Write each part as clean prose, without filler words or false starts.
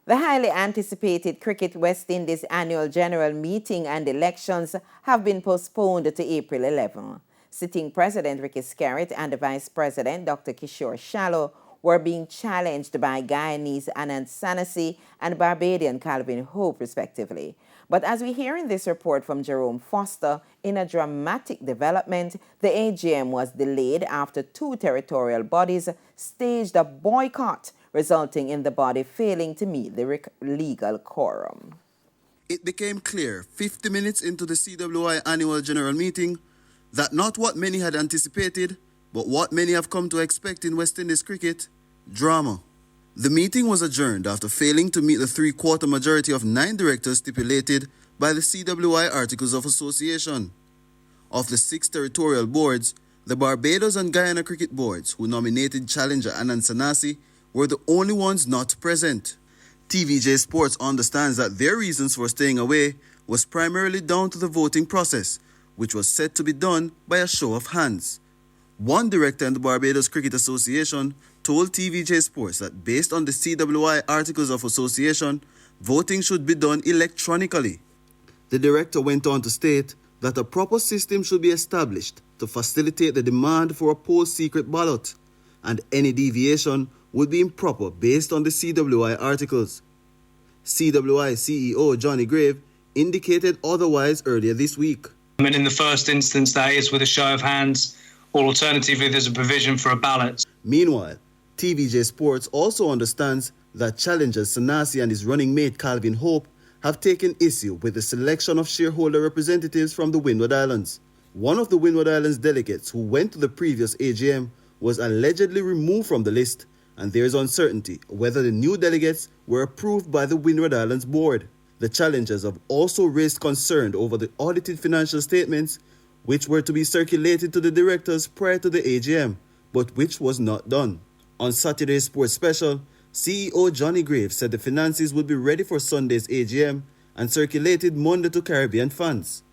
The highly anticipated Cricket West Indies annual general meeting and elections have been postponed to April 11. Sitting President Ricky Skerritt and the Vice President Dr. Kishore Shallow were being challenged by Guyanese Anand Sanasi and Barbadian Calvin Hope, respectively. But as we hear in this report from Jerome Foster, in a dramatic development, the AGM was delayed after two territorial bodies staged a boycott, resulting in the body failing to meet the legal quorum. It became clear 50 minutes into the CWI annual general meeting that not what many had anticipated, but what many have come to expect in West Indies cricket, drama. The meeting was adjourned after failing to meet the three-quarter majority of 9 directors stipulated by the CWI Articles of Association. Of the 6 territorial boards, the Barbados and Guyana cricket boards, who nominated challenger Anand Sanasi, were the only ones not present. TVJ Sports understands that their reasons for staying away was primarily down to the voting process, which was set to be done by a show of hands. One director in the Barbados Cricket Association told TVJ Sports that based on the CWI Articles of Association, voting should be done electronically. The director went on to state that a proper system should be established to facilitate the demand for a poll-secret ballot, and any deviation would be improper based on the CWI articles. CWI CEO Johnny Grave indicated otherwise earlier this week. In the first instance, that is with a show of hands, or alternatively, there's a provision for a ballot. Meanwhile, TVJ Sports also understands that challengers Sanasi and his running mate Calvin Hope have taken issue with the selection of shareholder representatives from the Windward Islands. One of the Windward Islands delegates who went to the previous AGM was allegedly removed from the list, and there is uncertainty whether the new delegates were approved by the Windward Islands board. The challengers have also raised concern over the audited financial statements, which were to be circulated to the directors prior to the AGM, but which was not done. On Saturday's Sports Special, CEO Johnny Graves said the finances would be ready for Sunday's AGM and circulated Monday to Caribbean fans.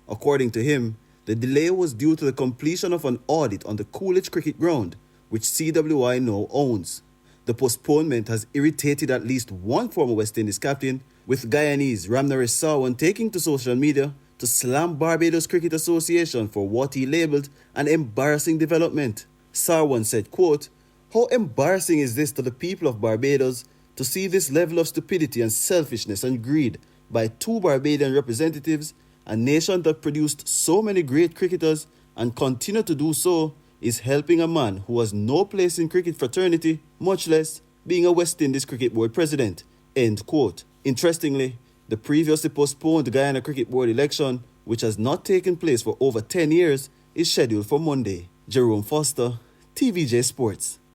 According to him, the delay was due to the completion of an audit on the Coolidge Cricket Ground, which CWI now owns. The postponement has irritated at least one former West Indies captain, with Guyanese Ramnaresh Sarwan taking to social media to slam Barbados Cricket Association for what he labelled an embarrassing development. Sarwan said, quote, "How embarrassing is this to the people of Barbados to see this level of stupidity and selfishness and greed by 2 Barbadian representatives, a nation that produced so many great cricketers and continue to do so, is helping a man who has no place in cricket fraternity, much less being a West Indies Cricket Board president." End quote. Interestingly, the previously postponed Guyana Cricket Board election, which has not taken place for over 10 years, is scheduled for Monday. Jerome Foster, TVJ Sports.